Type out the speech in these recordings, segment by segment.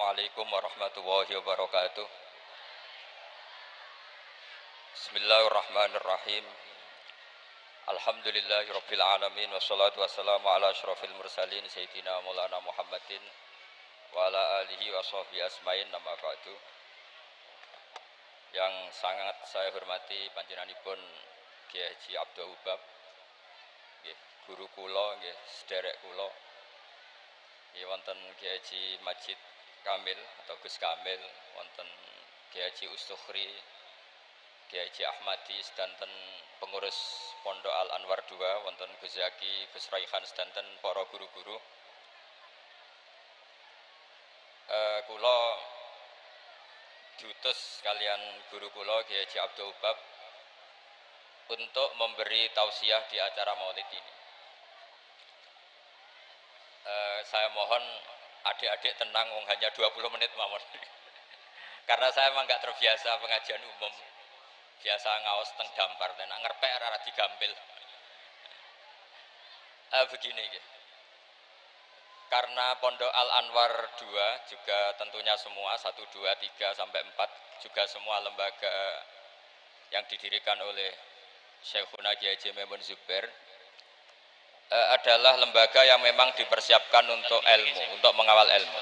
Assalamualaikum warahmatullahi wabarakatuh. Bismillahirrahmanirrahim. Alhamdulillahirabbil alamin wassalatu wassalamu ala asyrofil mursalin sayyidina Maulana Muhammadin wa ala alihi wa sahbihi asmain nama ba'du. Yang sangat saya hormati panjenenganipun Kyai Haji Abdul Ubab, nggih, guru kula nggih, sederek kula. Nggih wonten Kyai Haji Majid Kamil atau Gus Kamil, wonten Kyai Haji Ustukhri, Kyai Haji Ahmadi sedanten pengurus Pondok Al Anwar II, wonten Gus Zaki, Gus Raihan sedanten para guru-guru. Kula diutus kalian guru kula Kyai Haji Abdul Ubab untuk memberi tausiah di acara Maulid ini. Saya mohon adik-adik tenang, hanya 20 menit mawon. Karena saya memang nggak terbiasa pengajian umum. Biasa ngaos teng dampar, dan ngerpek ora digampil. Begini gitu. Karena Pondok Al Anwar 2 juga tentunya semua 1, 2, 3 sampai 4 juga semua lembaga yang didirikan oleh Syekhuna Kyai Haji Maimun Zubair adalah lembaga yang memang dipersiapkan untuk ilmu, untuk mengawal ilmu.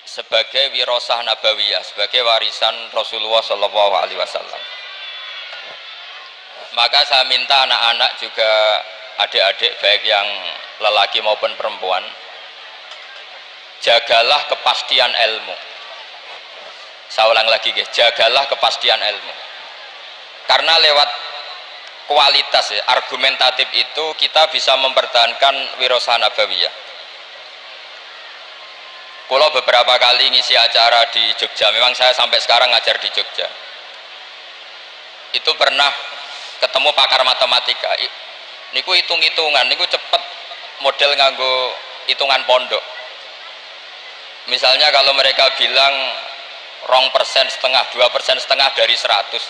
Sebagai wirasah nabawiyah, sebagai warisan Rasulullah Shallallahu Alaihi Wasallam. Maka saya minta anak-anak juga adik-adik baik yang lelaki maupun perempuan, jagalah kepastian ilmu. Saya ulang lagi, guys, jagalah kepastian ilmu. Karena lewat kualitas ya, argumentatif itu kita bisa mempertahankan wirasah nabawiyah. Kalau beberapa kali ngisi acara di Jogja, memang saya sampai sekarang ngajar di Jogja. Itu pernah ketemu pakar matematika. Niku hitung-hitungan, niku cepet model nganggo hitungan pondok. Misalnya kalau mereka bilang 2,5%, 2,5% dari 100,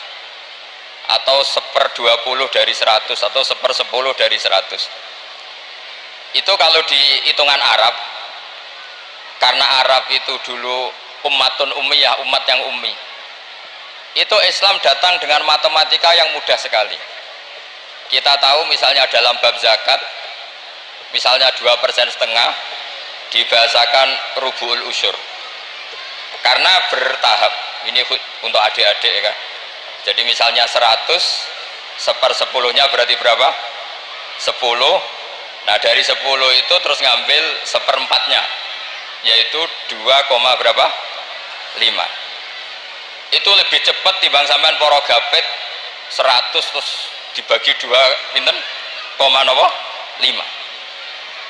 atau 1/20 dari 100, atau 1/10 dari 100. Itu kalau di hitungan Arab, karena Arab itu dulu ummatun ummiyah, umat yang ummi, itu Islam datang dengan matematika yang mudah sekali. Kita tahu misalnya dalam bab zakat, misalnya 2,5% dibahasakan rubu'ul usyur, karena bertahap. Ini untuk adik-adik ya kan. Jadi misalnya 100, 1/10-nya berarti berapa? 10. Nah dari 10 itu terus ngambil 1/4-nya, yaitu 2, berapa? 5. Itu lebih cepat timbang sampean poro gapit 100 terus dibagi 2 pinten? 5.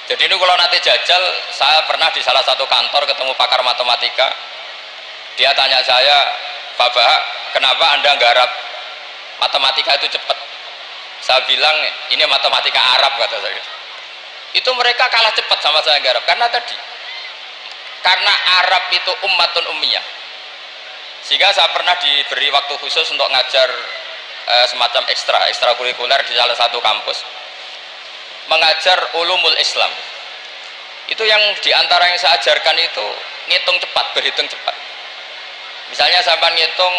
Jadi ini kalau nanti jajal, saya pernah di salah satu kantor ketemu pakar matematika. Dia tanya saya, Pak Bahak, kenapa Anda nggarap matematika itu cepat? Saya bilang, ini matematika Arab, kata saya. Itu mereka kalah cepat sama saya nggarap. Karena Arab itu ummatun ummiyah. Sehingga saya pernah diberi waktu khusus untuk ngajar semacam ekstrakurikuler di salah satu kampus. Mengajar ulumul Islam. Itu yang diantara yang saya ajarkan itu ngitung cepat, berhitung cepat. Misalnya sampai ngitung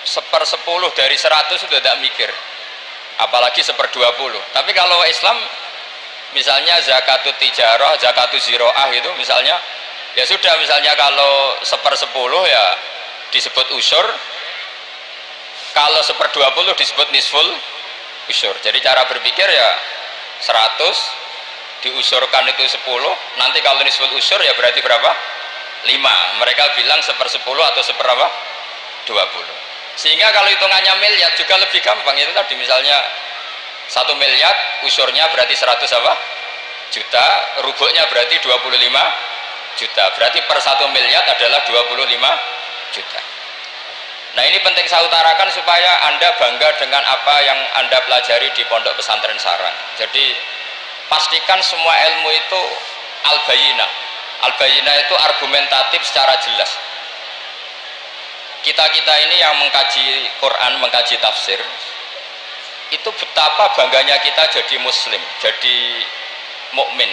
1/10 dari 100 sudah tidak mikir, apalagi 1/20. Tapi kalau Islam, misalnya zakatut tijarah, zakatut ziroah itu misalnya, ya sudah, misalnya kalau 1/10 ya disebut usyur, kalau 1/20 disebut nisful usyur. Jadi cara berpikir ya 100 diusurkan itu 10, nanti kalau nisful usyur ya berarti berapa? 5. Mereka bilang 1/10 atau 1/20. Sehingga kalau hitungannya miliar juga lebih gampang. Itu tadi misalnya 1 miliar usurnya berarti 100 juta, rubuknya berarti 25 juta. Berarti per 1 miliar adalah 25 juta. Nah ini penting saya utarakan supaya Anda bangga dengan apa yang Anda pelajari di Pondok Pesantren Sarang. Jadi pastikan semua ilmu itu al-bayyinah. Al-bayyinah itu argumentatif secara jelas. Kita ini yang mengkaji Quran, mengkaji tafsir, itu betapa bangganya kita jadi muslim, jadi mukmin.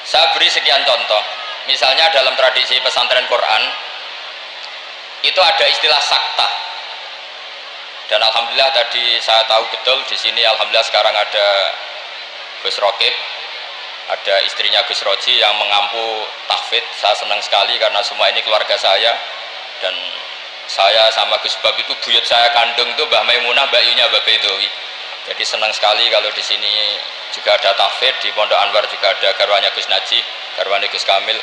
Saya beri sekian contoh. Misalnya dalam tradisi pesantren Quran itu ada istilah sakta. Dan alhamdulillah tadi saya tahu betul di sini alhamdulillah sekarang ada Gus Rokib, ada istrinya Gus Roji yang mengampu tahfidz. Saya senang sekali karena semua ini keluarga saya, dan saya sama Gus Bab itu buyut saya kandung itu Mbah Maimunah, Mbak Yunya, Mbak Bedowi. Jadi senang sekali kalau di sini juga ada tahfidz, di Pondok Anwar juga ada garwanya Gus Najib, garwanya Gus Kamil.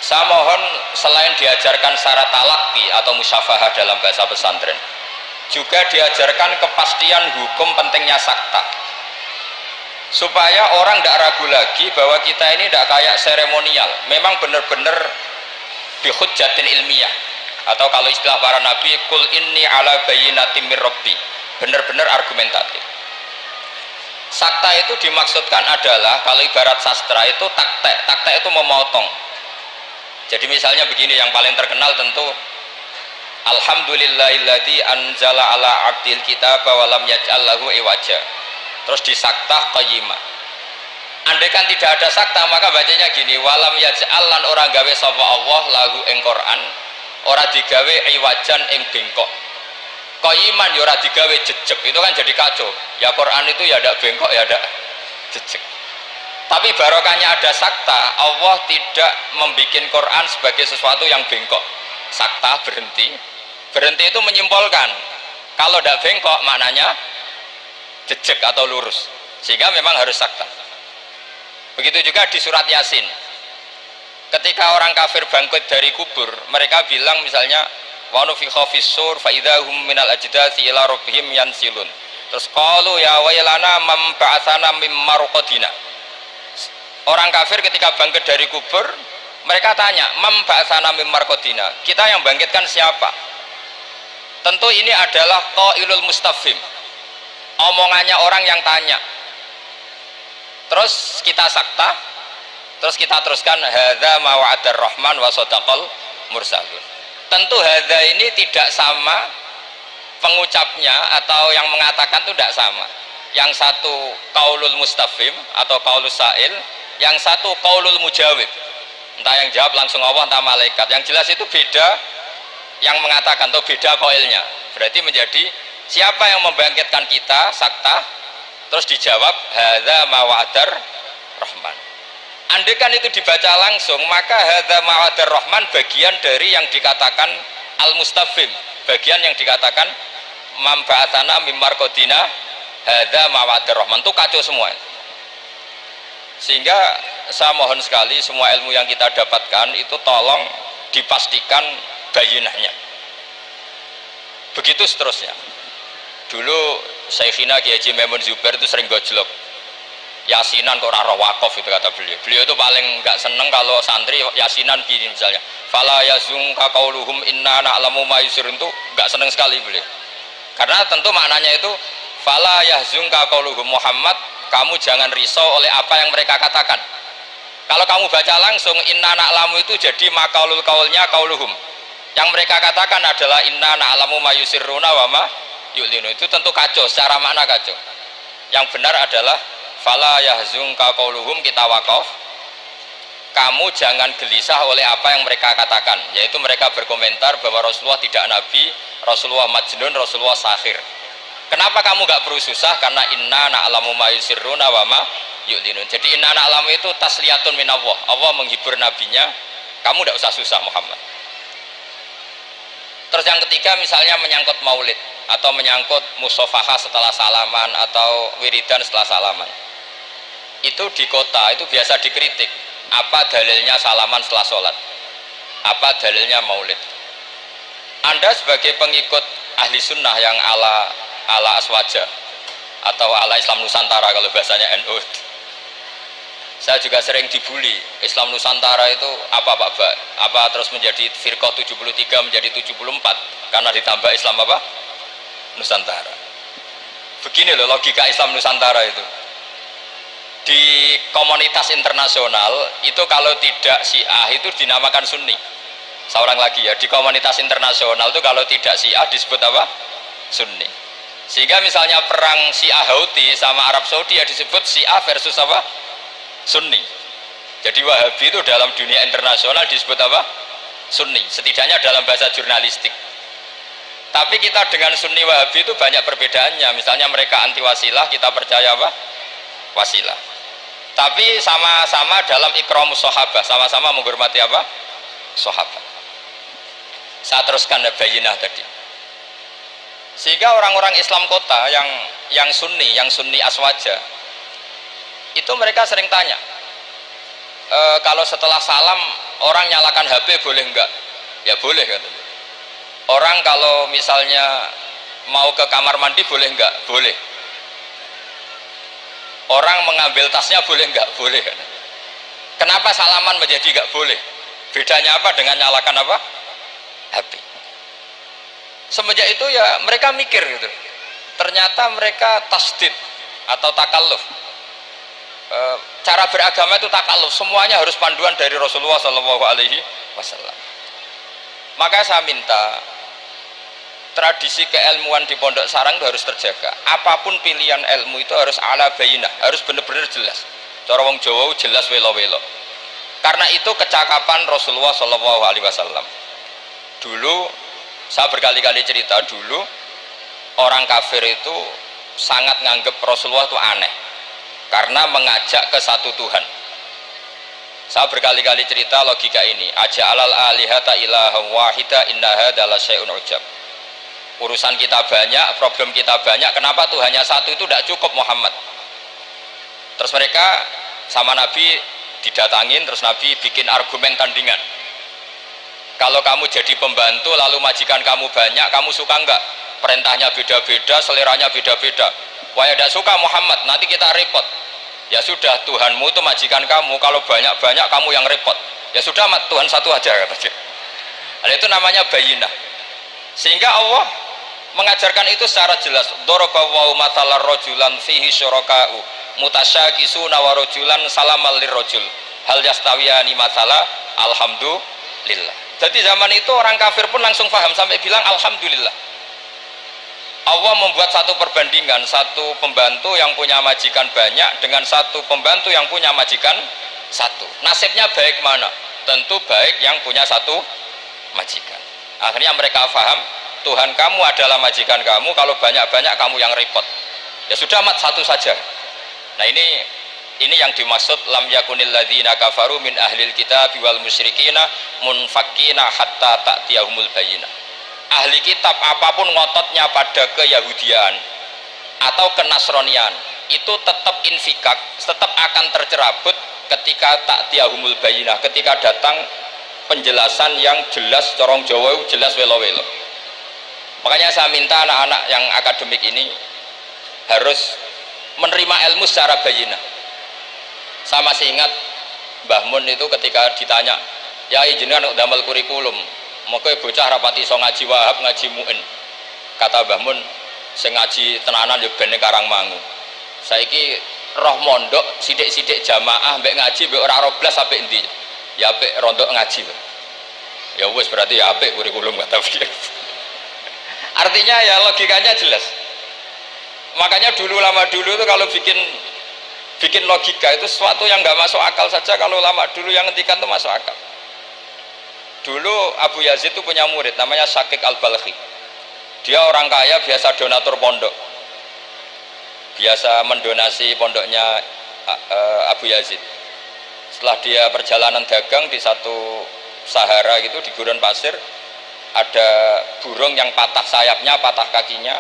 Saya mohon selain diajarkan syarat talaki atau musyafahah dalam bahasa pesantren, juga diajarkan kepastian hukum pentingnya sakta, supaya orang tidak ragu lagi bahwa kita ini tidak kayak seremonial, memang benar-benar bihujjatin ilmiah, atau kalau istilah para nabi, kul inni ala bayyinatin mir rabbi, benar-benar argumentatif. Sakta itu dimaksudkan adalah, kalau ibarat sastra itu taktek itu memotong. Jadi misalnya begini, yang paling terkenal tentu alhamdulillahilladzi anzala ala abdil kitaba wa lam yaj'al lahu iwaja, terus disaktah qayyimah. Andai kan tidak ada sakta, maka bacanya gini, walam yaj'al lan orang gawe sapa Allah lahu ing Quran, ora digawe iwajan ing bengkok, qayyiman ya ora digawe jejeg. Itu kan jadi kacau ya, Quran itu ya ada bengkok ya ada jejeg. Tapi barokahnya ada sakta, Allah tidak membuat Quran sebagai sesuatu yang bengkok. Sakta berhenti itu menyimpulkan kalau tidak bengkok maknanya jejeg atau lurus, sehingga memang harus sakta. Begitu juga di surat Yasin, ketika orang kafir bangkit dari kubur, mereka bilang misalnya wa nufikha fis-sur fa idzahum minal ajdathi ila rabbihim yansilun, terus qalu ya wailana man ba'atsana mim marqadina. Orang kafir ketika bangkit dari kubur, mereka tanya, mam ba'atsana mim marqadina, kita yang bangkitkan siapa? Tentu ini adalah qailul mustafhim, omongannya orang yang tanya. Terus kita sakta, terus kita teruskan hadza ma wa'adar rahman wa shadaqal mursalun. Tentu hadza ini tidak sama pengucapnya, atau yang mengatakan itu tidak sama. Yang satu qaulul mustafhim atau qaulus sa'il, yang satu qaulul mujawib, entah yang jawab langsung Allah entah malaikat. Yang jelas itu beda yang mengatakan, atau beda qailnya. Berarti menjadi siapa yang membangkitkan kita sakta, terus dijawab hadza ma wa'adar rahman. Andai kan itu dibaca langsung, maka hadza ma wa'adar rahman bagian dari yang dikatakan al mustafhim, bagian yang dikatakan mam ba'atsana mim marqadina hadza ma wa'adar rahman, itu kacau semua. Sehingga saya mohon sekali semua ilmu yang kita dapatkan itu tolong dipastikan bayinahnya. Begitu seterusnya. Dulu Syekhina Kiai Haji Maimun Zubair itu sering gojlok, yasinan kok ora wakaf, itu kata beliau. Beliau itu paling nggak seneng kalau santri yasinan gini misalnya, fala yazunka qauluhum inna na'lamu ma yusirun, itu nggak seneng sekali beliau. Karena tentu maknanya itu fala yahzunka qauluhum Muhammad, kamu jangan risau oleh apa yang mereka katakan. Kalau kamu baca langsung inna na'lamu itu jadi makaulul kaulnya kauluhum, yang mereka katakan adalah inna na'lamu ma yusirruna wa ma yu'linu. Itu tentu kacau, secara makna kacau. Yang benar adalah fala yahzunka qauluhum, kita wakaf, kamu jangan gelisah oleh apa yang mereka katakan, yaitu mereka berkomentar bahwa Rasulullah tidak nabi, Rasulullah majnun, Rasulullah sahir. Kenapa kamu gak perlu susah? Karena inna na'lamu ma yusirruna wa ma yu'linun. Jadi inna na'lamu itu tasliyatun min Allah, Allah menghibur nabinya, kamu gak usah susah Muhammad. Terus yang ketiga misalnya menyangkut maulid, atau menyangkut musofahah setelah salaman, atau wiridan setelah salaman. Itu di kota itu biasa dikritik, apa dalilnya salaman setelah sholat, apa dalilnya maulid. Anda sebagai pengikut ahli sunnah yang ala aswaja atau ala Islam Nusantara kalau bahasanya NU, saya juga sering dibully, Islam Nusantara itu apa Pak Ba? Apa terus menjadi firqah 73 menjadi 74 karena ditambah Islam apa? Nusantara. Begini loh logika Islam Nusantara itu. Di komunitas internasional itu kalau tidak Syiah itu dinamakan Sunni. Seorang lagi ya, di komunitas internasional itu kalau tidak Syiah disebut apa? Sunni. Sehingga misalnya perang Syiah Houthi sama Arab Saudi ya disebut Syiah versus apa? Sunni. Jadi Wahabi itu dalam dunia internasional disebut apa? Sunni, setidaknya dalam bahasa jurnalistik. Tapi kita dengan Sunni Wahabi itu banyak perbedaannya. Misalnya mereka anti wasilah, kita percaya apa? Wasilah. Tapi sama-sama dalam ikramus sahabah, sama-sama menghormati apa? Sahabat. Saya teruskan bayinah tadi. Sehingga orang-orang Islam kota yang Sunni Aswaja, itu mereka sering tanya, kalau setelah salam orang nyalakan HP boleh enggak? Ya boleh katanya. Orang kalau misalnya mau ke kamar mandi boleh enggak? Boleh. Orang mengambil tasnya boleh enggak? Boleh. Kenapa salaman menjadi enggak boleh? Bedanya apa dengan nyalakan apa? HP. Semenjak itu ya mereka mikir gitu. Ternyata mereka tasdid atau takalluf. Cara beragama itu takalluf, semuanya harus panduan dari Rasulullah SAW. Maka saya minta tradisi keilmuan di Pondok Sarang itu harus terjaga. Apapun pilihan ilmu itu harus ala bayinah, harus benar-benar jelas. Cara wong Jawa jelas welo-welo. Karena itu kecakapan Rasulullah SAW. Dulu saya berkali-kali cerita, dulu orang kafir itu sangat nganggep Rasulullah itu aneh karena mengajak ke satu Tuhan. Saya berkali-kali cerita logika ini, aja'alal alihata ilaha wahida inna hadza la syai'un ujab. Urusan kita banyak, problem kita banyak, kenapa Tuhannya satu itu tidak cukup Muhammad? Terus mereka sama Nabi didatangin, terus Nabi bikin argumen tandingan. Kalau kamu jadi pembantu lalu majikan kamu banyak, kamu suka enggak? Perintahnya beda-beda, seleranya beda-beda. Wah ya tidak suka Muhammad, nanti kita repot. Ya sudah, Tuhanmu itu majikan kamu, kalau banyak-banyak kamu yang repot. Ya sudah, Tuhan satu aja katanya. Nah, itu namanya bayinah. Sehingga Allah mengajarkan itu secara jelas. Daraballahu mathalar rajulan fihi syuraka'u mutasyakisuna wa rajulan salamal lirrajul hal yastawiyani mathala alhamdulillah. Jadi zaman itu orang kafir pun langsung paham sampai bilang alhamdulillah. Allah membuat satu perbandingan, satu pembantu yang punya majikan banyak dengan satu pembantu yang punya majikan satu. Nasibnya baik mana? Tentu baik yang punya satu majikan. Akhirnya mereka paham, Tuhan kamu adalah majikan kamu, kalau banyak-banyak kamu yang repot. Ya sudah, mat satu saja. Nah ini yang dimaksud lam yakunil ladzina kafaru min ahlil kitab wal musyrikina munfakkina hatta ta'tiyahumul bayyinah. Ahli kitab apapun ngototnya pada keyahudian atau kenasronian itu tetap infikak, tetap akan tercerabut ketika ta'tiyahumul bayyinah, ketika datang penjelasan yang jelas, corong Jawa jelas welo-welo. Makanya saya minta anak-anak yang akademik ini harus menerima ilmu secara bayinah. Saya masih ingat Mbah Mun itu ketika ditanya, ya jenengan damel kurikulum, maka bocah rapati iso ngaji Wahab, ngaji Mu'in. Kata Mbah Mun, sing ngaji tenanan ya ben Karangmangu. Saiki roh mondok sithik-sithik jamaah mbek ngaji mbek ora ro blas apik endi? Ya apik rondok ngaji. Ya wis berarti ya apik kurikulum kata beliau. Artinya ya logikanya jelas. Makanya lama dulu itu kalau bikin logika itu sesuatu yang nggak masuk akal saja, kalau lama dulu yang ngendikan itu masuk akal. Dulu Abu Yazid itu punya murid namanya Syakik Al-Balkhi. Dia orang kaya, biasa donatur pondok, biasa mendonasi pondoknya Abu Yazid. Setelah dia perjalanan dagang di satu Sahara gitu, di gurun pasir, ada burung yang patah sayapnya, patah kakinya.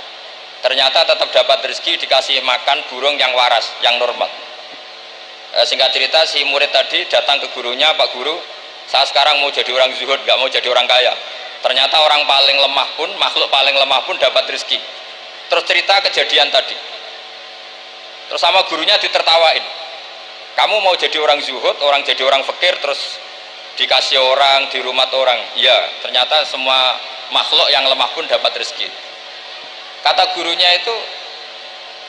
Ternyata tetap dapat rezeki, dikasih makan burung yang waras, yang normal. Singkat cerita, si murid tadi datang ke gurunya, Pak Guru, saya sekarang mau jadi orang zuhud, gak mau jadi orang kaya. Ternyata orang paling lemah pun, makhluk paling lemah pun dapat rezeki. Terus cerita kejadian tadi. Terus sama gurunya ditertawain. Kamu mau jadi orang zuhud, orang jadi orang fakir, terus dikasih orang, di rumah orang. Ya, ternyata semua makhluk yang lemah pun dapat rezeki. Kata gurunya itu,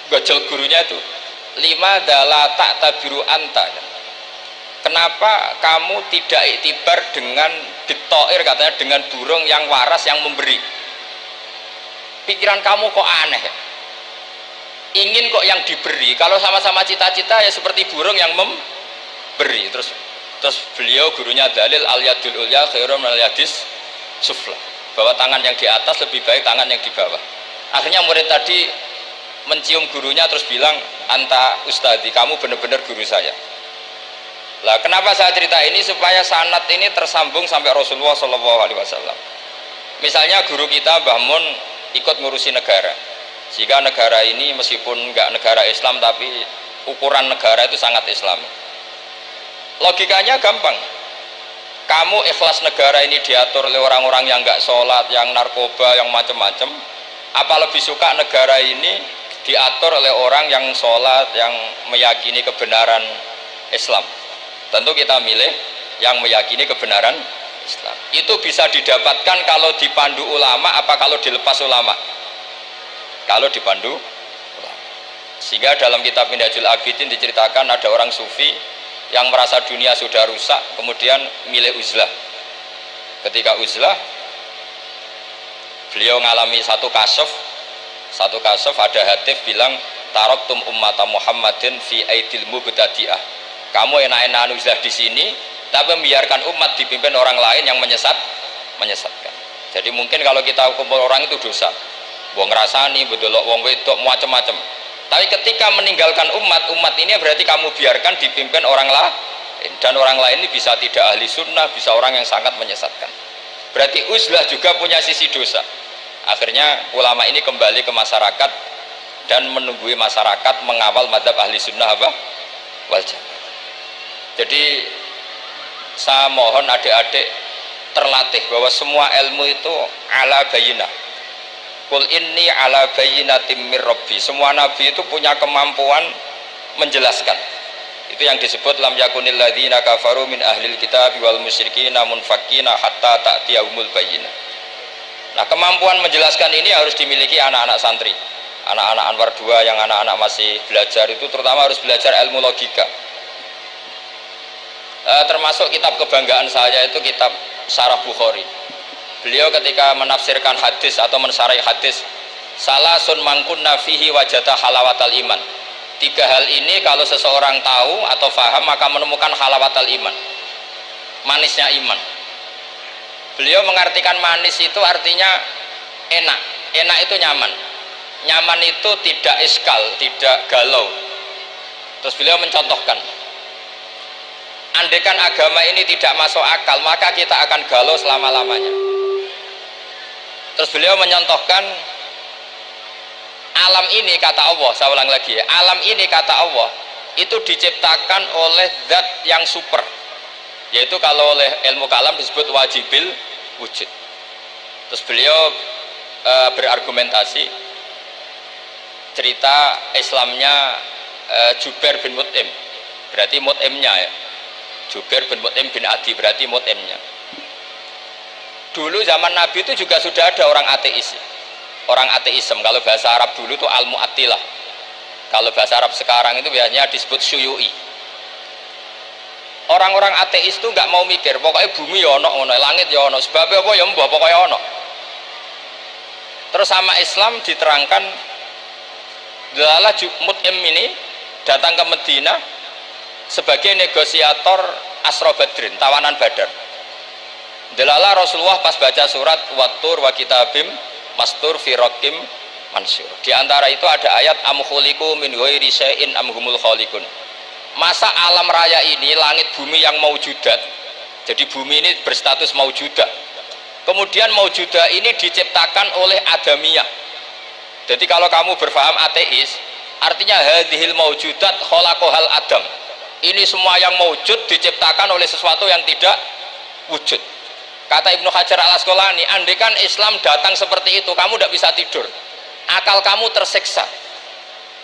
gojol gurunya itu, lima dala tak tabiru anta. Kenapa kamu tidak iktibar dengan bitoir, katanya dengan burung yang waras yang memberi? Pikiran kamu kok aneh ya? Ingin kok yang diberi. Kalau sama-sama cita-cita ya seperti burung yang memberi. Terus Terus beliau gurunya dalil al yadul ulya khairum al yadis sufla, bahwa tangan yang di atas lebih baik tangan yang di bawah. Akhirnya murid tadi mencium gurunya terus bilang, anta ustadi, kamu benar-benar guru saya. Lah kenapa saya cerita ini? Supaya sanad ini tersambung sampai Rasulullah SAW. Misalnya guru kita Mbah Mun ikut ngurusi negara, sehingga negara ini meskipun nggak negara Islam tapi ukuran negara itu sangat Islam. Logikanya gampang, kamu ikhlas negara ini diatur oleh orang-orang yang nggak sholat, yang narkoba, yang macam-macam, apa lebih suka negara ini diatur oleh orang yang sholat, yang meyakini kebenaran Islam? Tentu kita milih yang meyakini kebenaran Islam. Itu bisa didapatkan kalau dipandu ulama apa kalau dilepas ulama? Kalau dipandu ulama. Sehingga dalam kitab Minhajul Abidin diceritakan ada orang sufi yang merasa dunia sudah rusak, kemudian milih uzlah. Ketika uzlah, beliau mengalami satu kasuf ada hadis bilang, taraktum ummata Muhammadin fi aidil mubtadi'ah. Kamu enak-enak uzlah di sini, tapi membiarkan umat dipimpin orang lain yang menyesatkan. Jadi mungkin kalau kita kumpul orang itu dosa, wong ngrasani, bedelok wong wedok macam-macam. Tapi ketika meninggalkan umat ini berarti kamu biarkan dipimpin orang lain, dan orang lain ini bisa tidak ahli sunnah, bisa orang yang sangat menyesatkan. Berarti uzlah juga punya sisi dosa. Akhirnya ulama ini kembali ke masyarakat dan menunggui masyarakat mengawal mazhab ahli sunnah wal jamaah. Jadi saya mohon adik-adik terlatih bahwa semua ilmu itu ala bayinah. Qul inni ala bayyinatin mir rabbi. Semua nabi itu punya kemampuan menjelaskan. Itu yang disebut lam yakunil ladzina kafaru min ahlil kitab wal musyrikina munfakkina hatta ta'tiyahumul bayyinah. Nah, kemampuan menjelaskan ini harus dimiliki anak-anak santri. Anak-anak Anwar 2 yang anak-anak masih belajar itu terutama harus belajar ilmu logika. Termasuk kitab kebanggaan saya itu kitab Syarah Bukhari. Beliau ketika menafsirkan hadis atau mensyarah hadis, salasun mangkunna fihi wajata halawatal iman. 3 hal ini kalau seseorang tahu atau faham maka menemukan halawatal iman, manisnya iman. Beliau mengartikan manis itu artinya enak. Enak itu nyaman. Nyaman itu tidak iskal, tidak galau. Terus beliau mencontohkan, andaikan agama ini tidak masuk akal maka kita akan galau selama-lamanya. Terus beliau menyontohkan, alam ini kata Allah, saya ulang lagi ya, alam ini kata Allah itu diciptakan oleh zat yang super, yaitu kalau oleh ilmu kalam disebut wajibil wujud. Terus beliau berargumentasi cerita Islamnya Jubair bin Mut'im, berarti Mut'imnya ya, Jubair bin Mut'im bin Adi berarti Mut'imnya. Dulu zaman Nabi itu juga sudah ada orang ateis, orang ateisme. Kalau bahasa Arab dulu itu al-mu'attilah, kalau bahasa Arab sekarang itu biasanya disebut syuyu'i. Orang-orang ateis itu nggak mau mikir, pokoknya bumi ya ono, langit ya ono, sebabnya apa ya mbah pokoknya ono. Terus sama Islam diterangkan, Dalalah Mut'im ini datang ke Madinah sebagai negosiator Asra Badrin, tawanan Badar. Dalalah Rasulullah pas baca surat Wattur wa kitabim mastur fi raqim mansur. Di antara itu ada ayat am khuliqu min ghairi syai'in am humul khaliqun. Masa alam raya ini langit bumi yang maujudat. Jadi bumi ini berstatus maujudah. Kemudian maujudah ini diciptakan oleh adamiyah. Jadi kalau kamu berfaham ateis, artinya hadhil maujudat khalaqahal adam. Ini semua yang maujud diciptakan oleh sesuatu yang tidak wujud. Kata Ibnu Hajar al Asqalani, andaikan Islam datang seperti itu, kamu tidak bisa tidur, akal kamu tersiksa.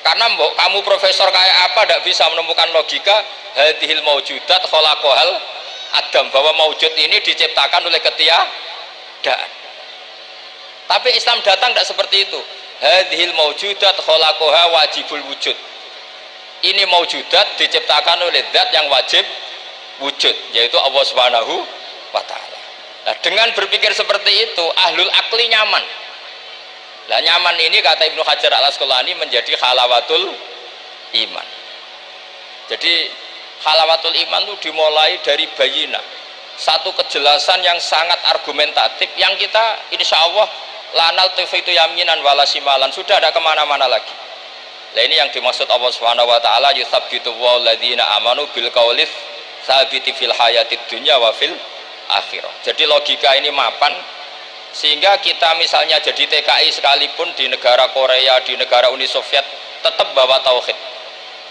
Karena kamu profesor kayak apa tidak bisa menemukan logika hadhil maujudat khalaqahal adam, bahwa maujud ini diciptakan oleh ketiadaan. Tapi Islam datang tidak seperti itu. Hadhil maujudat khalaqaha wajibul wujud. Ini maujudat diciptakan oleh zat yang wajib wujud, yaitu Allah Subhanahu wa ta'ala. Nah, dengan berpikir seperti itu ahlul akli nyaman. Nah, nyaman ini kata Ibnu Hajar al Asqalani menjadi halawatul iman. Jadi Halawatul iman itu dimulai dari bayina, satu kejelasan yang sangat argumentatif yang kita insya Allah lanal itu yaminan wala simalan, sudah ada kemana-mana lagi. Nah ini yang dimaksud Allah Subhanahu wa taala yuthabbitu walladzina amanu bil qaulits tsabiti fil hayatid dunya wa fil akhirah. Jadi logika ini mapan sehingga kita misalnya jadi TKI sekalipun di negara Korea, di negara Uni Soviet tetap bawa tauhid.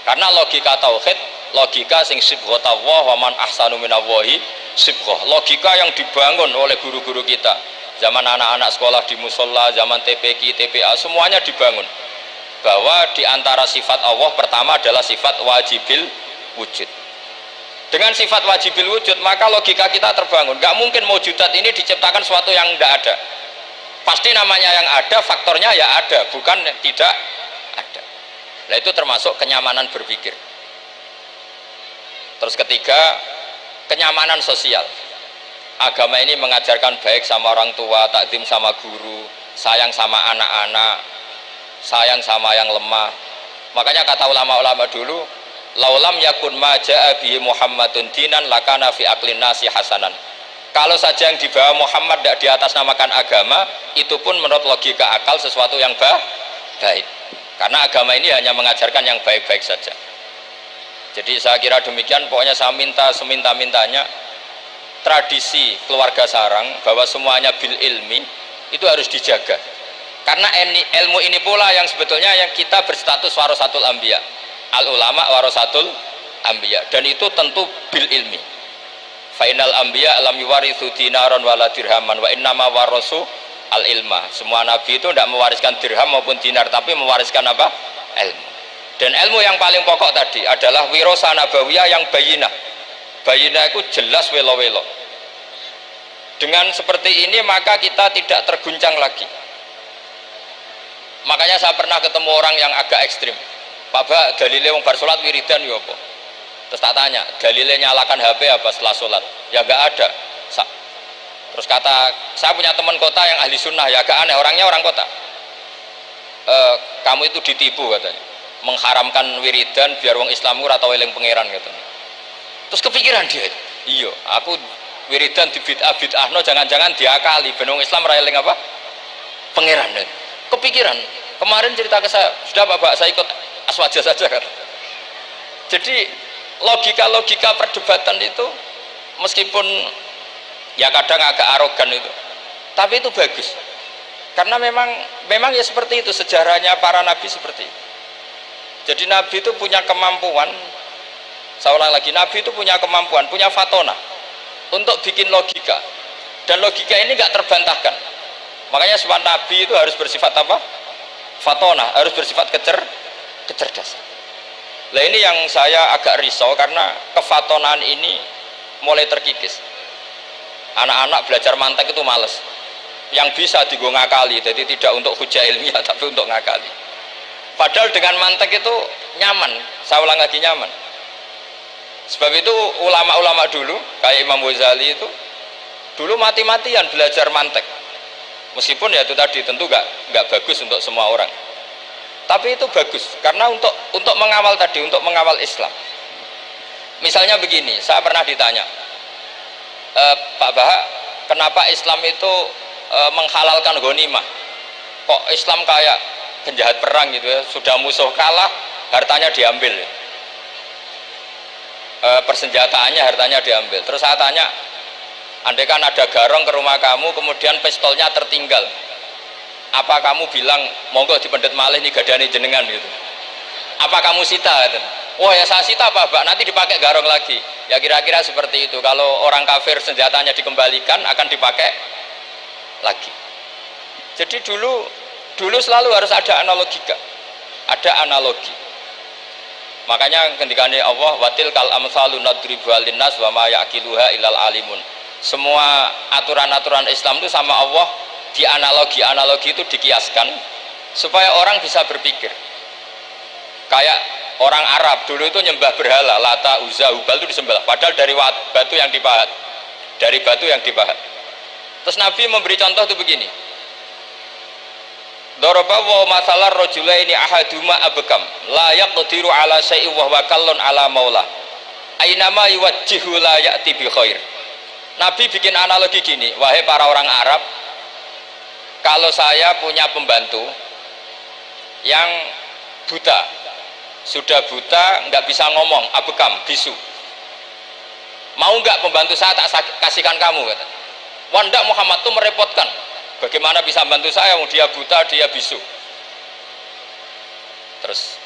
Karena logika tauhid, logika sing sibghatullah wa man ahsanu minallahi sibghah. Logika yang dibangun oleh guru-guru kita. Zaman anak-anak sekolah di musola, zaman TPQ, TPA, semuanya dibangun. Bahwa di antara sifat Allah pertama adalah sifat wajibil wujud. Dengan sifat wajibil wujud, maka logika kita terbangun. Gak mungkin mewujudat ini diciptakan sesuatu yang tidak ada. Pasti namanya yang ada, faktornya ya ada, bukan tidak ada. Nah itu termasuk kenyamanan berpikir. Terus ketiga, kenyamanan sosial. Agama ini mengajarkan baik sama orang tua, takdim sama guru, sayang sama anak-anak, sayang sama yang lemah. Makanya kata ulama-ulama dulu, laulam yakun ma ja'a bihi Muhammadun dinan lakana fi aqlin nasi hasanan. Kalau saja yang dibawa Muhammad tidak di atas namakan agama, itu pun menurut logika akal sesuatu yang baik. Karena agama ini hanya mengajarkan yang baik-baik saja. Jadi saya kira demikian, pokoknya saya minta seminta-mintanya tradisi keluarga sarang bahwa semuanya bil ilmi itu harus dijaga. Karena ilmu ini pula yang sebetulnya yang kita berstatus warasatul anbiya. Al ulama warasatul anbiya, dan itu tentu bil ilmi. Fainal anbiya lam yuwarithu dinaron wala dirhaman wa innama warasu al ilma. Semua nabi itu tidak mewariskan dirham maupun dinar, tapi mewariskan apa? Ilmu. Dan ilmu yang paling pokok tadi adalah wirasa nabawiyah yang bayinah. Bayinah itu jelas welo-welo. Dengan seperti ini maka kita tidak terguncang lagi. Makanya saya pernah ketemu orang yang agak ekstrim. Pak Ba, dalilnya wong bar salat wiridan ya apa? Terus tak tanya, dalilnya nyalakan HP apa setelah sholat? Ya enggak ada. Terus kata, saya punya teman kota yang ahli sunnah, ya agak aneh, orangnya orang kota. Kamu itu ditipu katanya, mengharamkan wiridan biar wong Islam ora tau eling pangeran katanya. Terus kepikiran dia, iya, aku wiridan di bid'ah-bid'ahno jangan-jangan diakali ben wong Islam ora eling apa? Pangeran. Kepikiran. Kemarin cerita ke saya, sudah Pak, saya ikut aswaja saja kan. Jadi logika-logika perdebatan itu meskipun ya kadang agak arogan itu, tapi itu bagus. Karena memang ya seperti itu sejarahnya para nabi seperti itu. Jadi nabi itu punya kemampuan, saya ulang lagi, nabi itu punya kemampuan, punya fatona untuk bikin logika. Dan logika ini gak terbantahkan. Makanya sebab nabi itu harus bersifat apa? Fatona, harus bersifat kecerdasan. Nah ini yang saya agak risau karena kefatonaan ini mulai terkikis. Anak-anak belajar mantek itu males. Yang bisa digo ngakali, jadi tidak untuk hujah ilmiah tapi untuk ngakali. Padahal dengan mantek itu nyaman, saya ulang lagi nyaman. Sebab itu ulama-ulama dulu, kayak Imam Ghazali itu, dulu mati-matian belajar mantek. Meskipun ya itu tadi tentu nggak bagus untuk semua orang. Tapi itu bagus karena untuk mengawal tadi, untuk mengawal Islam. Misalnya begini, saya pernah ditanya, Pak Baha, kenapa Islam itu menghalalkan ghanimah? Kok Islam kayak penjahat perang gitu ya, sudah musuh kalah, hartanya diambil. Persenjataannya hartanya diambil. Terus saya tanya, andai kan ada garong ke rumah kamu, kemudian pistolnya tertinggal, apa kamu bilang monggo dipendet malih nih gadane jenengan gitu? Apa kamu sita? Gitu. Oh ya saya sita Pak, nanti dipakai garong lagi. Ya kira-kira seperti itu. Kalau orang kafir senjatanya dikembalikan akan dipakai lagi. Jadi dulu selalu harus ada analogika, ada analogi. Makanya ketika Allah watil kal amsalu nadribu linnas wa ma yaqiluha illal alimun. Semua aturan-aturan Islam itu sama Allah di analogi itu dikiaskan supaya orang bisa berpikir. Kayak orang Arab dulu itu nyembah berhala, Lata, Uzza, Hubal itu disembah, padahal dari batu yang dipahat. Dari batu yang dipahat. Terus Nabi memberi contoh itu begini. Daraba wa masalar rajulaini ahaduma abkam la yaqdiru ala syai'in wa huwa kallun ala maulah. Ainama yuwajjihu la ya'ti bi khair. Nabi bikin analogi gini, wahai para orang Arab, kalau saya punya pembantu yang buta, sudah buta, nggak bisa ngomong, abekam, bisu, mau nggak pembantu saya tak kasihkan kamu, kata. Wah ndak, Muhammad tuh merepotkan, bagaimana bisa bantu saya, dia buta, dia bisu. Terus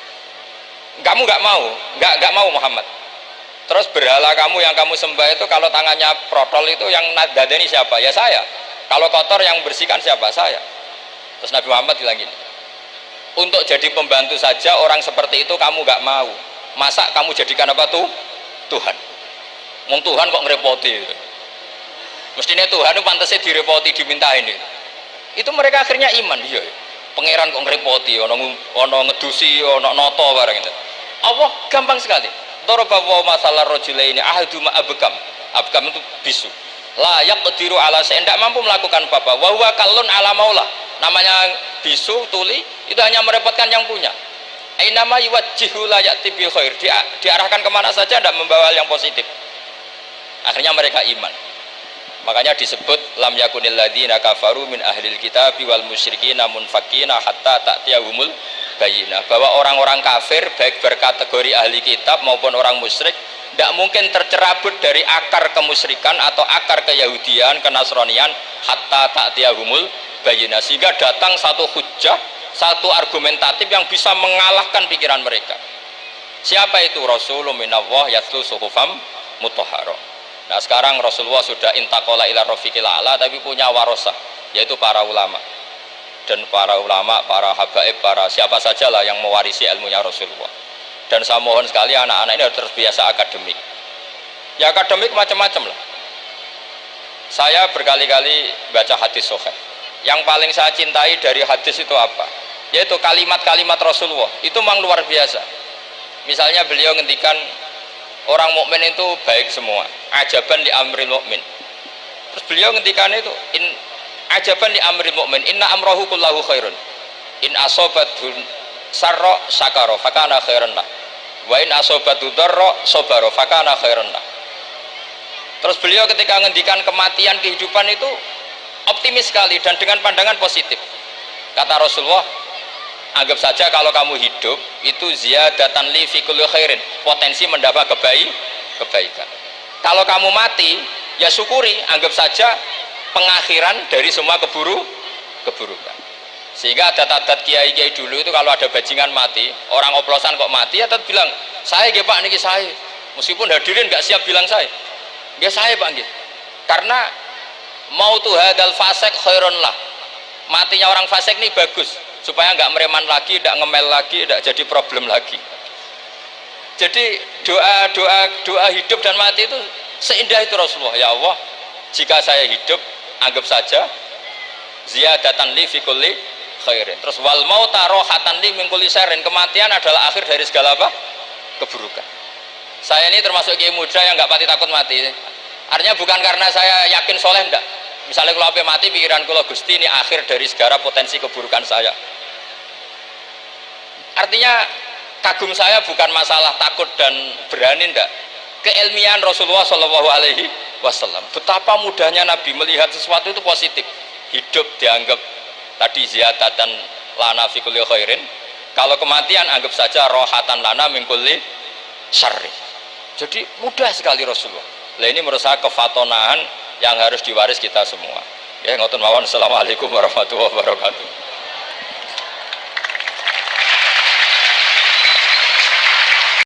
kamu nggak mau Muhammad. Terus berhala kamu yang kamu sembah itu kalau tangannya protol itu yang dadani siapa? Ya saya. Kalau kotor yang bersihkan siapa? Saya. Terus Nabi Muhammad bilang gini, untuk jadi pembantu saja orang seperti itu kamu nggak mau, masa kamu jadikan apa tuh? Tuhan. Mau Tuhan kok ngerepoti itu. Mestinya Tuhan itu pantasnya direpoti, dimintain itu. Itu mereka akhirnya iman. Iya, pangeran kok ngerepoti, ono ngedusi, ono noto barang itu. Allah gampang sekali. Dorobawa masalah rojula ini ahaduma abekam. Abekam itu bisu. Layak kediru ala seendak mampu melakukan apa-apa. Wahwa kalun ala maulah. Namanya bisu, tuli, itu hanya merepotkan yang punya. Ainama yuwajjihu la ya'ti bil khair. Diarahkan kemana saja tidak membawa yang positif. Akhirnya mereka iman. Makanya disebut lam yakunil ladzina kafaru min ahlil kitabi wal musyrikina munfakina hatta ta'tiyahumul bayyinah, bahwa orang-orang kafir baik berkategori ahli kitab maupun orang musyrik tidak mungkin tercerabut dari akar kemusyrikan atau akar keyahudian, kenasranian hatta ta'tiyahumul bayyinah, sehingga datang satu hujjah, satu argumentatif yang bisa mengalahkan pikiran mereka. Siapa itu? Rasulun minallah yatlu suhufam mutahharah. Nah sekarang Rasulullah sudah intakola ila rafiqil a'la, tapi punya warosah, yaitu para ulama. Dan para ulama, para habaib, para siapa sajalah yang mewarisi ilmunya Rasulullah. Dan saya mohon sekali anak-anak ini harus terbiasa akademik. Ya akademik macam-macam lah. Saya berkali-kali baca hadis sahih. Yang paling saya cintai dari hadis itu apa? Yaitu kalimat-kalimat Rasulullah. Itu memang luar biasa. Misalnya beliau ngendikan orang mukmin itu baik semua. Ajaban li amril mukmin. Terus beliau ngendikan itu ajaban li amril mukmin inna amrahu kullahu khairun. In asobathu sarra syakara fakana khairan lah. Wa in asobathu darra sabara fakana khairan lah. Terus beliau ketika ngendikan kematian, kehidupan itu optimis sekali dan dengan pandangan positif. Kata Rasulullah, anggap saja kalau kamu hidup itu ziyadatan li fi kulli khairin, potensi mendapat kebaikan. Kalau kamu mati, ya syukuri, anggap saja pengakhiran dari semua keburukan. Sehingga adat-adat kiai-kiai dulu itu kalau ada bajingan mati, orang oplosan kok mati, ya tetap bilang, saya nggih Pak niki saya. Meskipun hadirin nggak siap bilang saya. Ya saya Pak nggih. Karena mautu hadzal fasik khairun lah. Matinya orang fasik ini bagus, supaya nggak mereman lagi, nggak ngemel lagi, nggak jadi problem lagi. Jadi doa hidup dan mati itu seindah itu Rasulullah. Ya Allah, jika saya hidup, anggap saja ziyadatan li fi kulli khairin. Terus wal mauta rohatan li min kulli syarrin. Kematian adalah akhir dari segala apa? Keburukan. Saya ini termasuk kiai muda yang nggak pati takut mati. Artinya bukan karena saya yakin soleh, enggak. Misalnya kalau sampai mati, pikiran kalau Gusti ini akhir dari segala potensi keburukan saya. Artinya kagum saya bukan masalah takut dan berani, enggak. Keilmian Rasulullah Shallallahu Alaihi Wasallam. Betapa mudahnya Nabi melihat sesuatu itu positif. Hidup dianggap tadi ziyadatan lana fi kulli khairin. Kalau kematian anggap saja rohatan lana min kulli syarri. Jadi mudah sekali Rasulullah. Nah ini menurut saya kefatonahan yang harus diwaris kita semua. Ya ngoten mawon. Assalamualaikum warahmatullahi wabarakatuh.